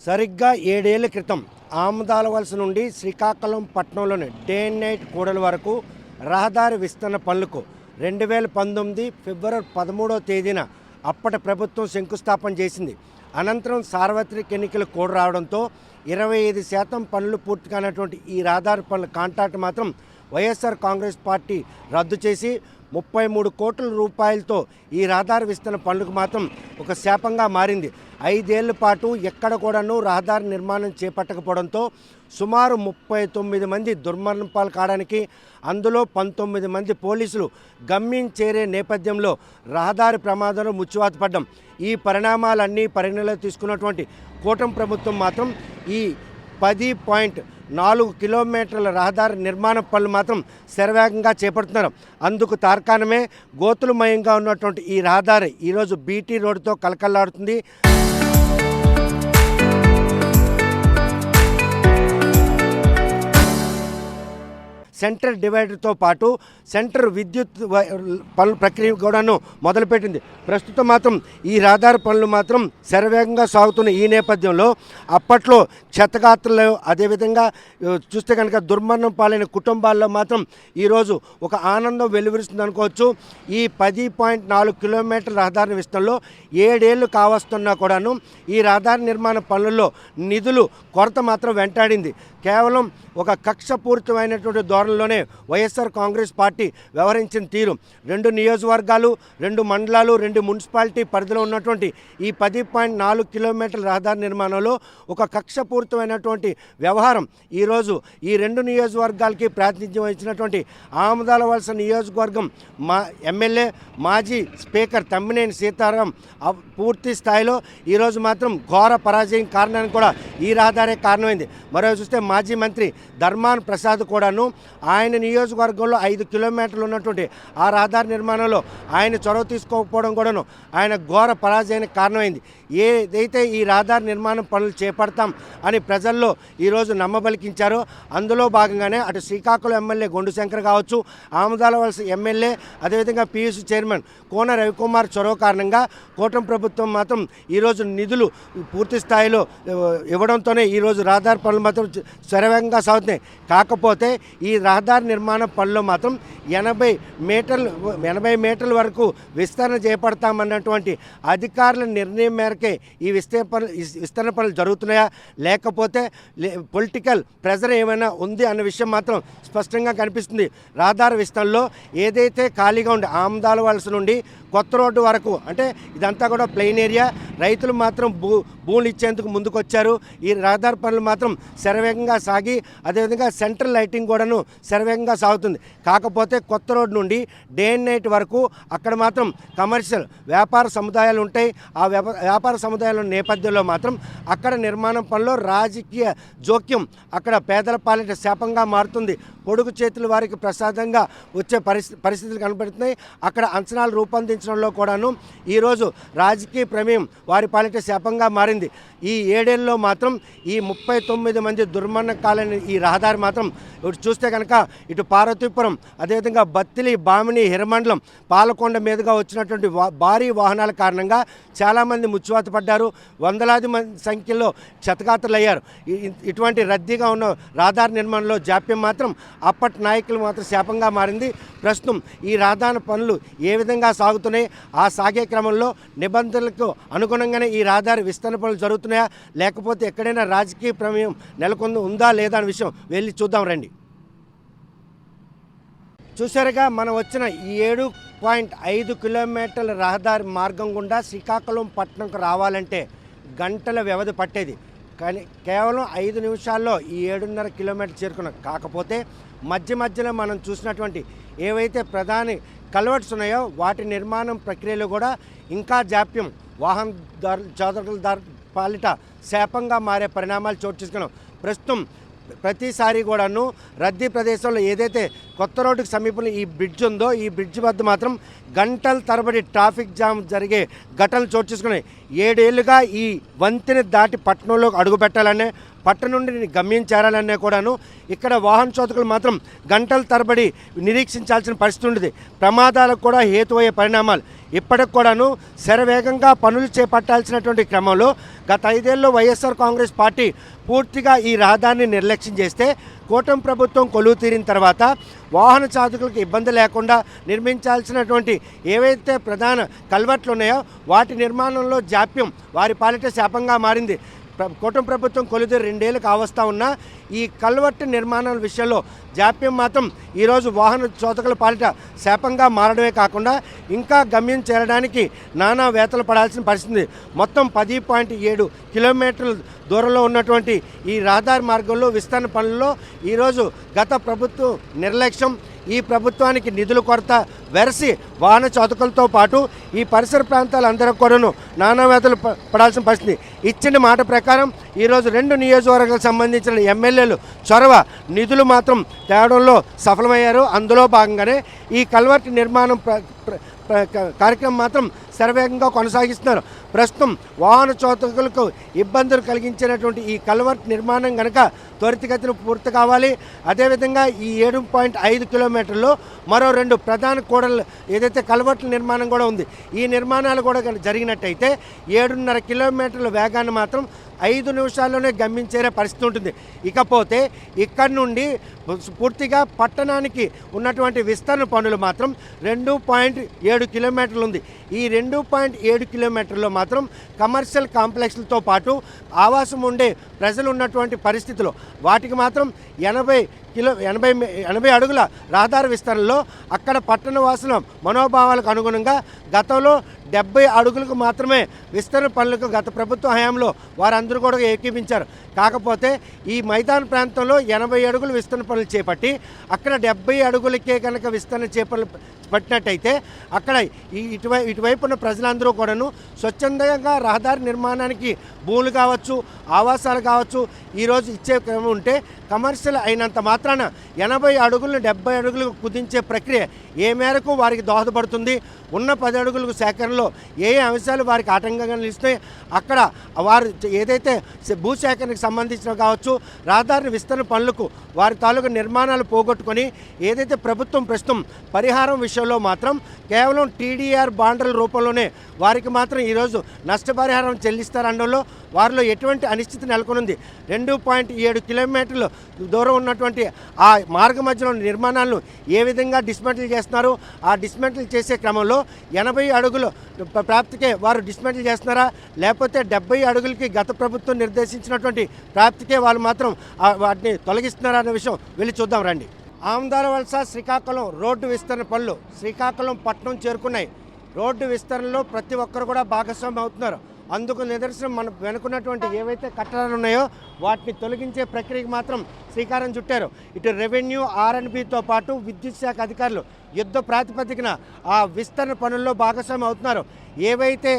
సరిగ్గా 7 ఏళ్ల క్రితం ఆమదాల వలస నుండి శ్రీకాకుళం పట్టణంలోని డే అండ్ నైట్ కూడలి వరకు రహదారి విస్తరణ పనులకు 2019 ఫిబ్రవరి 13వ తేదీన అప్పటి ప్రభుత్వం శంకుస్థాపన చేసింది. అనంతరం సార్వత్రిక ఎన్నికలు కూడా రావడంతో 25% పనులు పూర్తి కానటువంటి ఈ రహదారి పనుల కాంట్రాక్ట్ మాత్రం వైఎస్ఆర్ కాంగ్రెస్ పార్టీ రద్దు చేసి 33 కోట్ల రూపాయలతో ఈ రహదారి విస్తరణ పనులకు మాత్రం ఒక శాపంగా మారింది. 5 ఏళ్ల పాటు ఎక్కడ కూడాను రహదారి నిర్మాణం చేపట్టకపోవడంతో సుమారు 39 మంది దుర్మరణం పాలు కావడానికి, అందులో 19 మంది పోలీసులు గమ్యం చేరే నేపథ్యంలో రహదారి ప్రమాదంలో ముచ్చువాత పడ్డం. ఈ పరిణామాలన్నీ పరిగణలోకి తీసుకున్నటువంటి కూటమి ప్రభుత్వం మాత్రం ఈ 10.4 కిలోమీటర్ల రహదారి నిర్మాణ పనులు మాత్రం శరవేగంగా చేపడుతున్నారు. అందుకు తార్కాణమే గోతులమయంగా ఉన్నటువంటి ఈ రహదారి ఈరోజు బీటీ రోడ్డుతో కలకల్లాడుతుంది. సెంటర్ డివైడర్తో పాటు సెంటర్ విద్యుత్ పనుల ప్రక్రియ కూడాను మొదలుపెట్టింది. ప్రస్తుతం మాత్రం ఈ రహదారి పనులు మాత్రం శరవేగంగా సాగుతున్న ఈ నేపథ్యంలో అప్పట్లో క్షతగాత్రులు, అదేవిధంగా చూస్తే కనుక దుర్మరణం పాలైన కుటుంబాల్లో మాత్రం ఈరోజు ఒక ఆనందం వెలువరిస్తుంది అనుకోవచ్చు. ఈ 10.4 కిలోమీటర్ల రహదారి విస్తరణలో 7 ఏళ్లు కావస్తున్నా కూడాను ఈ రహదారి నిర్మాణ పనుల్లో నిధులు కొరత మాత్రం వెంటాడింది. కేవలం ఒక కక్షపూరితమైనటువంటి ధోరణిలోనే వైఎస్ఆర్ కాంగ్రెస్ పార్టీ వ్యవహరించిన తీరు 2 నియోజకవర్గాలు, 2 మండలాలు, 2 మున్సిపాలిటీ పరిధిలో ఉన్నటువంటి ఈ 10.4 కిలోమీటర్ల రహదారి నిర్మాణంలో ఒక కక్షపూరితమైనటువంటి వ్యవహారం ఈరోజు ఈ 2 నియోజకవర్గాలకి ప్రాతినిధ్యం వహించినటువంటి ఆమదాల వలస నియోజకవర్గం ఎమ్మెల్యే మాజీ స్పీకర్ తమ్మినేని సీతారాం పూర్తి స్థాయిలో ఈరోజు మాత్రం ఘోర పరాజయం కారణానికి కూడా ఈ రహదారే కారణమైంది. మరో చూస్తే మాజీ మంత్రి ధర్మాన ప్రసాద్ కూడాను ఆయన నియోజకవర్గంలో 5 కిలోమీటర్లు ఉన్నటువంటి ఆ రహదారి నిర్మాణంలో ఆయన చొరవ తీసుకోకపోవడం కూడాను ఆయన ఘోర పరాజయానికి కారణమైంది. ఏదైతే ఈ రహదారి నిర్మాణం పనులు చేపడతాం అని ప్రజల్లో ఈరోజు నమ్మబలికించారో అందులో భాగంగానే అటు శ్రీకాకుళం ఎమ్మెల్యే గొండు శంకర్ కావచ్చు, ఆమదాల వలస ఎమ్మెల్యే, అదేవిధంగా పీయూసీ చైర్మన్ కోన రవికుమార్ చొరవ కారణంగా కూటమి ప్రభుత్వం మాత్రం ఈరోజు నిధులు పూర్తి స్థాయిలో ఇవ్వడంతోనే ఈరోజు రహదారి పనులు మాత్రం శరవేగంగా సాగుతున్నాయి. కాకపోతే ఈ రహదారి నిర్మాణ పనుల్లో మాత్రం 80 మీటర్ల వరకు విస్తరణ చేపడతామన్నటువంటి అధికారుల నిర్ణయం మేరకే ఈ విస్తరణ పనులు జరుగుతున్నాయా, లేకపోతే పొలిటికల్ ప్రెజర్ ఏమైనా ఉంది అన్న విషయం మాత్రం స్పష్టంగా కనిపిస్తుంది. రహదారి విస్తరణలో ఏదైతే ఖాళీగా ఉండే ఆమదాల వలస నుండి కొత్త రోడ్డు వరకు, అంటే ఇదంతా కూడా ప్లెయిన్ ఏరియా, రైతులు మాత్రం భూములు ఇచ్చేందుకు ముందుకొచ్చారు. ఈ రహదారి పనులు మాత్రం శరవేగంగా సాగి అదేవిధంగా సెంట్రల్ లైటింగ్ కూడాను శరవేగంగా సాగుతుంది. కాకపోతే కొత్త రోడ్డు నుండి డే అండ్ నైట్ వరకు అక్కడ మాత్రం కమర్షియల్ వ్యాపార సముదాయాలు ఉంటాయి. ఆ వ్యాపార సముదాయాల నేపథ్యంలో మాత్రం అక్కడ నిర్మాణం పనిలో రాజకీయ జోక్యం అక్కడ పేదల పాలిట శాపంగా మారుతుంది. పొడుగు చేతుల వారికి ప్రసాదంగా వచ్చే పరిస్థితులు కనబడుతున్నాయి. అక్కడ అంచనాలు రూపొందించడంలో కూడాను ఈరోజు రాజకీయ ప్రమేయం వారి పాలిట శాపంగా మారింది. ఈ 7 ఏళ్ళలో మాత్రం ఈ 39 మంది దుర్మరణ కాలని ఈ రహదారి మాత్రం ఇటు చూస్తే కనుక ఇటు పార్వతీపురం, అదేవిధంగా బత్తిలి, బామిని, హిరమండలం, పాలకొండ మీదుగా వచ్చినటువంటి భారీ వాహనాల కారణంగా చాలామంది ముచ్చువాత పడ్డారు. వందలాది మంది సంఖ్యలో క్షతగాత్రులు అయ్యారు. ఇటువంటి రద్దీగా ఉన్న రహదారి నిర్మాణంలో జాప్యం మాత్రం అప్పటి నాయకులు మాత్రం శాపంగా మారింది. ప్రస్తుతం ఈ రహదారి పనులు ఏ విధంగా సాగుతున్నాయి, ఆ సాగే క్రమంలో నిబంధనలకు అనుగుణంగానే ఈ రహదారి విస్తరణ పనులు జరుగుతున్నాయా, లేకపోతే ఎక్కడైనా రాజకీయ ప్రమేయం నెలకొంది ఉందా లేదా అనే విషయం వెళ్ళి చూద్దాం రండి. చూసారుగా మనం వచ్చిన ఈ 7.5 కిలోమీటర్ల రహదారి మార్గం గుండా శ్రీకాకుళం పట్టణంకు రావాలంటే గంటల వ్యవధి పట్టేది. కానీ కేవలం 5 నిమిషాల్లో ఈ 7.5 కిలోమీటర్లు చేరుకున్నాం. కాకపోతే మధ్యలో మనం చూసినటువంటి ఏవైతే ప్రధాన కల్వర్ట్స్ ఉన్నాయో వాటి నిర్మాణం ప్రక్రియలో కూడా ఇంకా జాప్యం చోదరుల పాలిట శాపంగా మారే పరిణామాలు చోటు చేసుకున్నాం. ప్రస్తుతం ప్రతిసారి కూడాను రద్దీ ప్రదేశంలో ఏదైతే కొత్త రోడ్డుకు సమీపంలో ఈ బ్రిడ్జ్ ఉందో ఈ బ్రిడ్జ్ వద్ద మాత్రం గంటల తరబడి ట్రాఫిక్ జామ్ జరిగే ఘటనలు చోటు చేసుకున్నాయి. 7 ఏళ్లుగా ఈ వంతెన దాటి పట్టణంలో అడుగుపెట్టాలనే, పట్టణం నుండి గమ్యం చేరాలనే కూడాను ఇక్కడ వాహన చోదకులు మాత్రం గంటల తరబడి నిరీక్షించాల్సిన పరిస్థితి ఉండేది. ప్రమాదాలకు కూడా హేతువయ్యే పరిణామాలు ఇప్పటికి కూడాను శరవేగంగా పనులు చేపట్టాల్సినటువంటి క్రమంలో గత 5 ఏళ్ళలో వైఎస్ఆర్ కాంగ్రెస్ పార్టీ పూర్తిగా ఈ రహదారిని నిర్లక్ష్యం చేస్తే కూటమి ప్రభుత్వం కొలువు తీరిన తర్వాత వాహన చాలకులకు ఇబ్బంది లేకుండా నిర్మించాల్సినటువంటి ఏవైతే ప్రధాన కల్వర్ట్లు ఉన్నాయో వాటి నిర్మాణంలో జాప్యం వారి పాలిట శాపంగా మారింది. కూటమి ప్రభుత్వం కొలువు 2 ఏళ్ళు కావస్తా ఉన్నా ఈ కల్వర్టు నిర్మాణాల విషయంలో జాప్యం మాత్రం ఈరోజు వాహన చోదకుల పాలిట శాపంగా మారడమే కాకుండా ఇంకా గమ్యం చేరడానికి నానా వేతలు పడాల్సిన పరిస్థితి. మొత్తం 10.7 కిలోమీటర్ల దూరంలో ఉన్నటువంటి ఈ రహదారి మార్గంలో విస్తరణ పనుల్లో ఈరోజు గత ప్రభుత్వం నిర్లక్ష్యం, ఈ ప్రభుత్వానికి నిధుల కొరత వెరసి వాహన చోదకులతో పాటు ఈ పరిసర ప్రాంతాలందరూ కూడాను నానా వేతలు పడాల్సిన పరిస్థితి. ఇచ్చిన మాట ప్రకారం ఈరోజు 2 నియోజకవర్గాలకు సంబంధించిన ఎమ్మెల్యేలు చొరవ నిధులు మాత్రం తేవడంలో సఫలమయ్యారు. అందులో భాగంగానే ఈ కల్వర్ట్ నిర్మాణం కార్యక్రమం మాత్రం శరవేగంగా కొనసాగిస్తున్నారు. ప్రస్తుతం వాహన చోదకులకు ఇబ్బందులు కలిగించినటువంటి ఈ కల్వర్ట్ నిర్మాణం కనుక త్వరితగతిన పూర్తి కావాలి. అదేవిధంగా ఈ 7.5 కిలోమీటర్లు మరో 2 ప్రధాన కూడళ్ళు ఏదైతే కల్వర్ట్ల నిర్మాణం కూడా ఉంది, ఈ నిర్మాణాలు కూడా జరిగినట్టయితే 7.5 కిలోమీటర్ల వేగాన్ని మాత్రం 5 నిమిషాల్లోనే గమ్యం పరిస్థితి ఉంటుంది. ఇకపోతే ఇక్కడి నుండి పూర్తిగా పట్టణానికి ఉన్నటువంటి విస్తరణ పనులు మాత్రం 2.7 కిలోమీటర్లు ఉంది. ఈ 2.7 కిలోమీటర్లో మాత్రం కమర్షియల్ కాంప్లెక్స్లతో పాటు ఆవాసం ఉండే ప్రజలు ఉన్నటువంటి పరిస్థితులు వాటికి మాత్రం 80 అడుగుల రహదారి విస్తరణలో అక్కడ పట్టణ వాసుల మనోభావాలకు అనుగుణంగా గతంలో 70 అడుగులకు మాత్రమే విస్తరణ పనులకు గత ప్రభుత్వ హయాంలో వారందరూ కూడా ఏకీపించారు. కాకపోతే ఈ మైదాన ప్రాంతంలో 80 అడుగులు విస్తరణ పనులు చేపట్టి అక్కడ 70 అడుగులకే కనుక విస్తరణ పట్టినట్టయితే అక్కడ ఇటువైపు ఉన్న ప్రజలందరూ కూడాను స్వచ్ఛందంగా రహదారి నిర్మాణానికి భూములు కావచ్చు, ఆవాసాలు కావచ్చు ఈరోజు ఇచ్చే క్రమం ఉంటే కమర్షియల్ అయినంత మాత్రాన 80 అడుగులను 70 అడుగులకు కుదించే ప్రక్రియ ఏ మేరకు వారికి దోహదపడుతుంది, ఉన్న 10 అడుగులకు సేకరణలో ఏ అంశాలు వారికి ఆటంకంగా నిలుస్తాయి, అక్కడ వారు ఏదైతే భూసేకరణకు సంబంధించిన కావచ్చు రహదారి విస్తరణ పనులకు వారి తాలూకు నిర్మాణాలు పోగొట్టుకొని ఏదైతే ప్రభుత్వం ప్రస్తుతం పరిహారం విషయంలో మాత్రం కేవలం టీడీఆర్ బాండ్ల రూపంలోనే వారికి మాత్రం ఈరోజు నష్టపరిహారం చెల్లిస్తారనడంలో వారిలో ఎటువంటి అనిశ్చితి నెలకొనుంది. 2.7 కిలోమీటర్లు దూరం ఉన్నటువంటి ఆ మార్గ మధ్యలో నిర్మాణాలను ఏ విధంగా డిస్మెంటిల్ చేస్తున్నారు, ఆ డిస్మెంటిల్ చేసే క్రమంలో 80 అడుగులు ప్రాప్తికే వారు డిస్మెంటిల్ చేస్తున్నారా, లేకపోతే 70 అడుగులకి గత ప్రభుత్వం నిర్దేశించినటువంటి ప్రాప్తికే వాళ్ళు మాత్రం వాటిని తొలగిస్తున్నారా అనే విషయం వెళ్ళి చూద్దాం రండి. ఆమదాల వలస శ్రీకాకుళం రోడ్డు విస్తరణ పనులు శ్రీకాకుళం పట్టణం చేరుకున్నాయి. రోడ్డు విస్తరణలో ప్రతి ఒక్కరు కూడా భాగస్వామి అవుతున్నారు. అందుకు నిదర్శనం మన వెనుకున్నటువంటి ఏవైతే కట్టడాలు ఉన్నాయో వాటిని తొలగించే ప్రక్రియకి మాత్రం శ్రీకారం చుట్టారు. ఇటు రెవెన్యూ, R&Bతో పాటు విద్యుత్ శాఖ అధికారులు యుద్ధ ప్రాతిపదికన ఆ విస్తరణ పనుల్లో భాగస్వామి అవుతున్నారు. ఏవైతే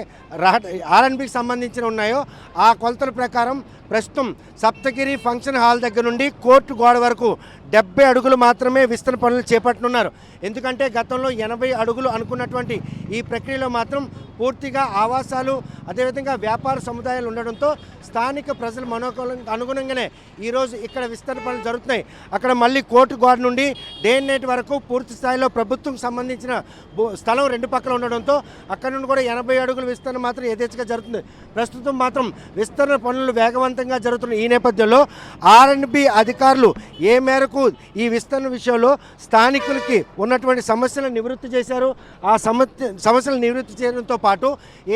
R&Bకి సంబంధించిన ఉన్నాయో ఆ కొలతల ప్రకారం ప్రస్తుతం సప్తగిరి ఫంక్షన్ హాల్ దగ్గర నుండి కోర్టు గోడ వరకు 70 అడుగులు మాత్రమే విస్తరణ పనులు చేపట్టనున్నారు. ఎందుకంటే గతంలో 80 అడుగులు అనుకున్నటువంటి ఈ ప్రక్రియలో మాత్రం పూర్తిగా ఆవాసాలు అదేవిధంగా వ్యాపార సముదాయాలు ఉండడంతో స్థానిక ప్రజల అనుగుణంగానే ఈరోజు ఇక్కడ విస్తరణ పనులు జరుగుతున్నాయి. అక్కడ మళ్ళీ కోర్టు గోడ నుండి డే అండ్ నైట్ వరకు పూర్తి స్థాయిలో ప్రభుత్వం సంబంధించిన స్థలం 2 పక్కల ఉండడంతో అక్కడ నుండి కూడా 80 అడుగుల విస్తరణ మాత్రం యథేచ్ఛగా జరుగుతుంది. ప్రస్తుతం మాత్రం విస్తరణ పనులు వేగవంతంగా జరుగుతున్న ఈ నేపథ్యంలో R&B అధికారులు ఏ మేరకు ఈ విస్తరణ విషయంలో స్థానికులకి ఉన్నటువంటి సమస్యలను నివృత్తి చేశారు. ఆ సమస్యలను నివృత్తి చేయడంతో పాటు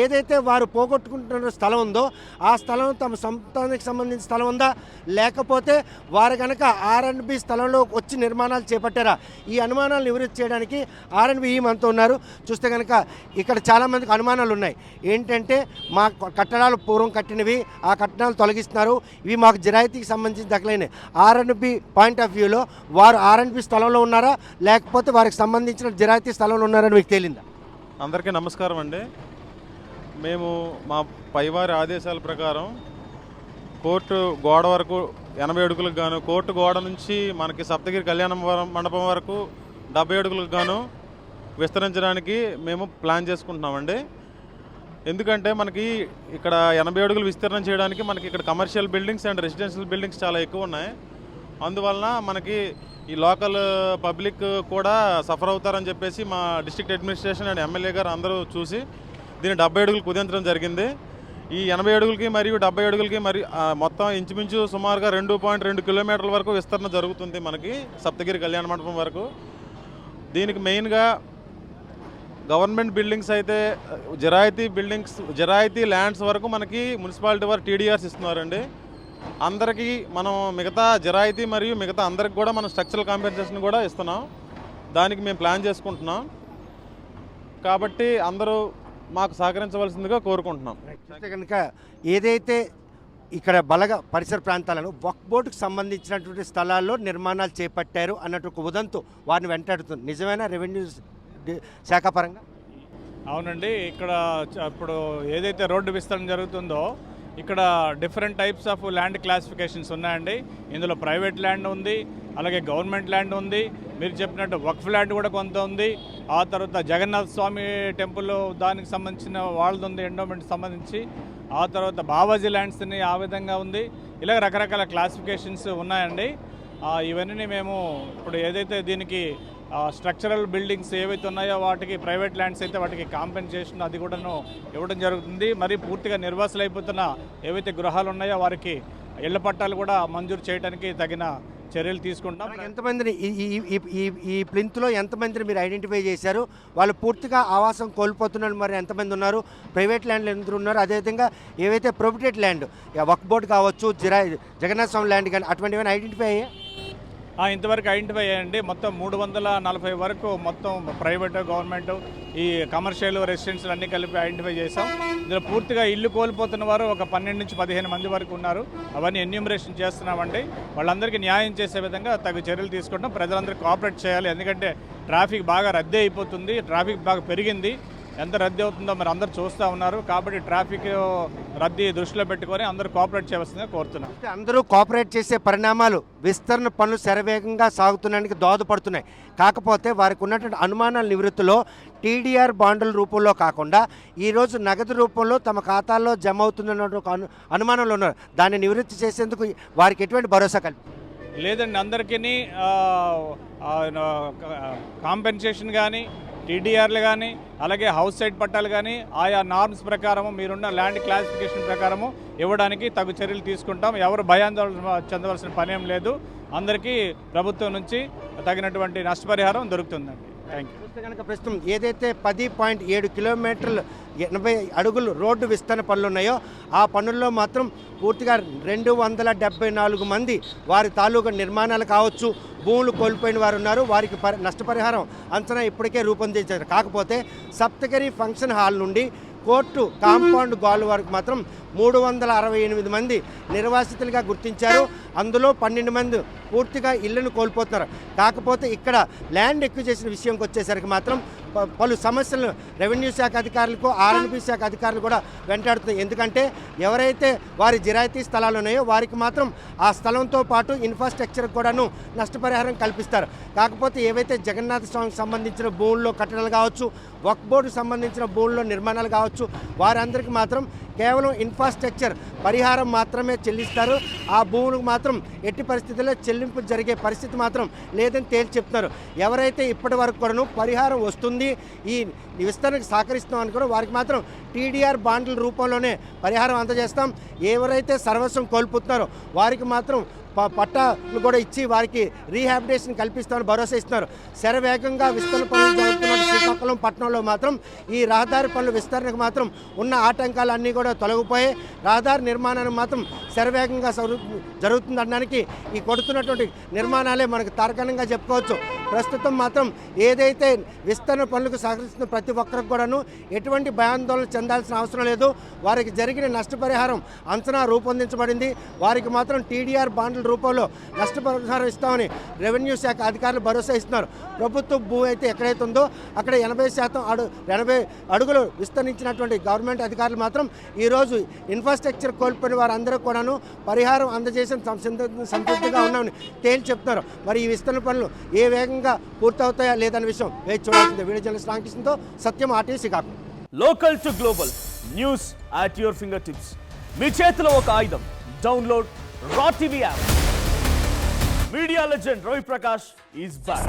ఏదైతే వారు పోగొట్టుకుంటున్న స్థలం ఉందో ఆ స్థలం తమ సొంతానికి సంబంధించిన స్థలం ఉందా, లేకపోతే వారు కనుక R&B స్థలంలో వచ్చి నిర్మాణాలు చేపట్టారా, ఈ అనుమానాలు నివృత్తి చేయడానికి R&B మనతో ఉన్నారు. చూస్తే కనుక ఇక్కడ చాలామందికి అనుమానాలు ఉన్నాయి. ఏంటంటే మా కట్టడాలు పూర్వం కట్టినవి, ఆ కట్టడాలు తొలగిస్తున్నారు, ఇవి మాకు జిరాయితీకి సంబంధించి దక్కలేని R&B పాయింట్ ఆఫ్ వ్యూలో వారు R&B స్థలంలో ఉన్నారా, లేకపోతే వారికి సంబంధించిన జిరాయితీ స్థలంలో ఉన్నారని మీకు తేలిందా? అందరికీ నమస్కారం అండి. మేము మా పైవారి ఆదేశాల ప్రకారం కోర్టు గోడ వరకు 80 అడుగులకు గాను, కోర్టు గోడ నుంచి మనకి సప్తగిరి కళ్యాణ మండపం వరకు 70 అడుగులకు గాను విస్తరించడానికి మేము ప్లాన్ చేసుకుంటున్నామండి. ఎందుకంటే మనకి ఇక్కడ 80 అడుగులు విస్తరణ చేయడానికి మనకి ఇక్కడ commercial buildings and residential buildings చాలా ఎక్కువ ఉన్నాయి. అందువలన మనకి ఈ లోకల్ పబ్లిక్ కూడా సఫర్ అవుతారని చెప్పేసి మా డిస్ట్రిక్ట్ అడ్మినిస్ట్రేషన్ అండ్ ఎమ్మెల్యే గారు అందరూ చూసి దీన్ని 70 అడుగులు కుదించడం జరిగింది. ఈ 80 అడుగులకి మరియు 70 అడుగులకి మొత్తం ఇంచుమించు సుమారుగా 2.2 కిలోమీటర్ల వరకు విస్తరణ జరుగుతుంది మనకి సప్తగిరి కళ్యాణ మండపం వరకు. దీనికి మెయిన్గా గవర్నమెంట్ బిల్డింగ్స్ అయితే జరాయితీ ల్యాండ్స్ వరకు మనకి మున్సిపాలిటీ వారు టీడీఆర్స్ ఇస్తున్నారండి. అందరికీ మనం మిగతా జరాయితీ మరియు మిగతా అందరికి కూడా మనం స్ట్రక్చరల్ కాంపెన్సేషన్ కూడా ఇస్తున్నాం. దానికి మేము ప్లాన్ చేసుకుంటున్నాం. కాబట్టి అందరూ మాకు సహకరించవలసిందిగా కోరుకుంటున్నాం. చూస్తే కనుక ఏదైతే ఇక్కడ బలగ పరిసర ప్రాంతాలను వక్ఫ్ బోర్డుకు సంబంధించినటువంటి స్థలాల్లో నిర్మాణాలు చేపట్టారు అన్నట్టు ఒక ఉదంతు వారిని వెంటాడుతుంది. నిజమైన రెవెన్యూ శాఖ పరంగా? అవునండి. ఇక్కడ ఇప్పుడు ఏదైతే రోడ్డు విస్తరణ జరుగుతుందో ఇక్కడ different types of land classifications ఉన్నాయండి. ఇందులో ప్రైవేట్ ల్యాండ్ ఉంది, అలాగే గవర్నమెంట్ ల్యాండ్ ఉంది, మీరు చెప్పినట్టు వక్ఫ్ ల్యాండ్ కూడా కొంత ఉంది. ఆ తర్వాత జగన్నాథ స్వామి టెంపుల్ దానికి సంబంధించిన వాళ్ళది ఉంది, ఎండోమెంట్ సంబంధించి. ఆ తర్వాత బావాజీ ల్యాండ్స్ని ఆ విధంగా ఉంది. ఇలా రకరకాల క్లాసిఫికేషన్స్ ఉన్నాయండి. ఇవన్నీ మేము ఇప్పుడు ఏదైతే దీనికి స్ట్రక్చరల్ బిల్డింగ్స్ ఏవైతే ఉన్నాయో వాటికి ప్రైవేట్ ల్యాండ్స్ అయితే వాటికి కాంపెన్సేషన్ అది కూడాను ఇవ్వడం జరుగుతుంది. మరి పూర్తిగా నిర్వాసులు అయిపోతున్న ఏవైతే గృహాలు ఉన్నాయో వారికి ఇళ్ల పట్టాలు కూడా మంజూరు చేయడానికి తగిన చర్యలు తీసుకుంటాం. ఎంతమందిని ఈ ప్లింత్లో ఎంతమందిని మీరు ఐడెంటిఫై చేశారు? వాళ్ళు పూర్తిగా ఆవాసం కోల్పోతున్నారు. మరి ఎంతమంది ఉన్నారు? ప్రైవేట్ ల్యాండ్లు ఎంత ఉన్నారు? అదేవిధంగా ఏవైతే ప్రొబిటెడ్ ల్యాండ్ వక్ఫ్ బోర్డు కావచ్చు, జగన్నాథ స్వామి ల్యాండ్ కానీ అటువంటివి ఐడెంటిఫై అయ్యాయి? ఇంతవరకు ఐడెంటిఫై అయ్యండి. మొత్తం 340 వరకు మొత్తం ప్రైవేటు, గవర్నమెంట్, ఈ కమర్షియల్, రెసిడెన్షియల్ అన్నీ కలిపి ఐడెంటిఫై చేసాం. ఇందులో పూర్తిగా ఇల్లు కోల్పోతున్న వారు ఒక 12 నుంచి 15 మంది వరకు ఉన్నారు. అవన్నీ ఎన్యూమరేషన్ చేస్తున్నామండి. వాళ్ళందరికీ న్యాయం చేసే విధంగా తగు చర్యలు తీసుకుంటాం. ప్రజలందరూ కోఆపరేట్ చేయాలి. ఎందుకంటే ట్రాఫిక్ బాగా రద్దీ అయిపోతుంది, ట్రాఫిక్ బాగా పెరిగింది. ఎంత రద్దీ అవుతుందో మరి అందరూ చూస్తూ ఉన్నారు. కాబట్టి ట్రాఫిక్ రద్దీ దృష్టిలో పెట్టుకొని అందరూ కోఆపరేట్ చేయవలసిందిగా కోరుతున్నాం. అందరూ కోఆపరేట్ చేసే పరిణామాలు విస్తరణ పనులు శరవేగంగా సాగుతున్నానికి దోహదపడుతున్నాయి. కాకపోతే వారికి ఉన్నటువంటి అనుమానాల నివృత్తిలో టీడీఆర్ బాండుల రూపంలో కాకుండా ఈరోజు నగదు రూపంలో తమ ఖాతాల్లో జమ అవుతున్న అనుమానాలు ఉన్నారు. దాన్ని నివృత్తి చేసేందుకు వారికి ఎటువంటి భరోసా లేదండి. అందరికీ కాంపెన్సేషన్ కానీ, టీడీఆర్లు కానీ, అలాగే హౌస్ సైడ్ పట్టాలు కానీ ఆయా నార్మ్స్ ప్రకారము మీరున్న ల్యాండ్ క్లాసిఫికేషన్ ప్రకారము ఇవ్వడానికి తగు చర్యలు తీసుకుంటాం. ఎవరు భయాందోళన చెందవలసిన పనేం లేదు. అందరికీ ప్రభుత్వం నుంచి తగినటువంటి నష్టపరిహారం దొరుకుతుందండి. Thank you. చూస్తే కనుక ప్రస్తుతం ఏదైతే 10.7 కిలోమీటర్లు 80 అడుగులు రోడ్డు విస్తరణ పనులు ఉన్నాయో ఆ పనుల్లో మాత్రం పూర్తిగా 274 మంది వారి తాలూకా నిర్మాణాలు కావచ్చు, భూములు కోల్పోయిన వారు ఉన్నారు. వారికి నష్టపరిహారం అంచనా ఇప్పటికే రూపొందించారు. కాకపోతే సప్తగిరి ఫంక్షన్ హాల్ నుండి కోర్టు కాంపౌండ్ గాల్ వరకు మాత్రం 368 మంది నిర్వాసితులుగా గుర్తించారు. అందులో 12 మంది పూర్తిగా ఇళ్లను కోల్పోతున్నారు. కాకపోతే ఇక్కడ ల్యాండ్ ఎక్విజిషన్ విషయంకి వచ్చేసరికి మాత్రం పలు సమస్యలను రెవెన్యూ శాఖ అధికారులకు, ఆర్ఎన్బి శాఖ అధికారులు కూడా వెంటాడుతున్నాయి. ఎందుకంటే ఎవరైతే వారి జిరాయితీ స్థలాలు ఉన్నాయో వారికి మాత్రం ఆ స్థలంతో పాటు ఇన్ఫ్రాస్ట్రక్చర్ కూడాను నష్టపరిహారం కల్పిస్తారు. కాకపోతే ఏవైతే జగన్నాథ స్వామికి సంబంధించిన భూముల్లో కట్టడాలు కావచ్చు, వక్ఫ్ బోర్డుకు సంబంధించిన భూముల్లో నిర్మాణాలు కావచ్చు, వారందరికీ మాత్రం కేవలం ఇన్ఫ్రాస్ట్రక్చర్ పరిహారం మాత్రమే చెల్లిస్తారు. ఆ భూములకు మాత్రం ఎట్టి పరిస్థితుల్లో చెల్లింపు జరిగే పరిస్థితి మాత్రం లేదని తేల్చి చెప్తున్నారు. ఎవరైతే ఇప్పటి వరకు కూడాను పరిహారం వస్తుంది, ఈ విస్తరణకు సహకరిస్తామని కూడా వారికి మాత్రం టీడీఆర్ బాండ్ల రూపంలోనే పరిహారం అందజేస్తాం. ఎవరైతే సర్వస్వం కోల్పోతున్నారో వారికి మాత్రం పట్టాలు కూడా ఇచ్చి వారికి రీహాబిటేషన్ కల్పిస్తామని భరోసా ఇస్తున్నారు. శరవేగంగా విస్తరణ పనులు జరుగుతున్న శ్రీకాకుళం పట్టణంలో మాత్రం ఈ రహదారి పనుల విస్తరణకు మాత్రం ఉన్న ఆటంకాలన్నీ కూడా తొలగిపోయి రహదారి నిర్మాణాన్ని మాత్రం శరవేగంగా జరుగుతుందనడానికి ఈ కొడుతున్నటువంటి నిర్మాణాలే మనకు తార్కాణంగా చెప్పుకోవచ్చు. ప్రస్తుతం మాత్రం ఏదైతే విస్తరణ పనులకు సహకరిస్తున్న ప్రతి ఒక్కరికి కూడాను ఎటువంటి భయాందోళన చెందాల్సిన అవసరం లేదు. వారికి జరిగిన నష్టపరిహారం అంచనా రూపొందించబడింది. వారికి మాత్రం టీడీఆర్ బాండ్ల రూపంలో నష్టపరిహారం ఇస్తామని రెవెన్యూ శాఖ అధికారులు భరోసా ఇస్తున్నారు. ప్రభుత్వ భూమి అయితే ఎక్కడైతే ఉందో అక్కడ 80 అడుగులు విస్తరించినటువంటి గవర్నమెంట్ అధికారులు మాత్రం ఈరోజు ఇన్ఫ్రాస్ట్రక్చర్ కోల్పోయిన వారందరూ కూడాను పరిహారం అందజేసిన సంతృప్తిగా ఉన్నామని తేల్చి చెప్తున్నారు. మరి ఈ విస్తరణ పనులు ఏ వేగంగా వేగంగా పూర్తవుతాయా లేదనే విషయం వేచి చూడాల్సిందే. వీడియో జర్నలిస్ట్ రామకృష్ణతో Satyam, RTV Srikakulam. Local to global news at your finger tips. మీ చేతిలో ఒక ఆయుధం. Download raw TV app. Media legend Ravi Prakash is back.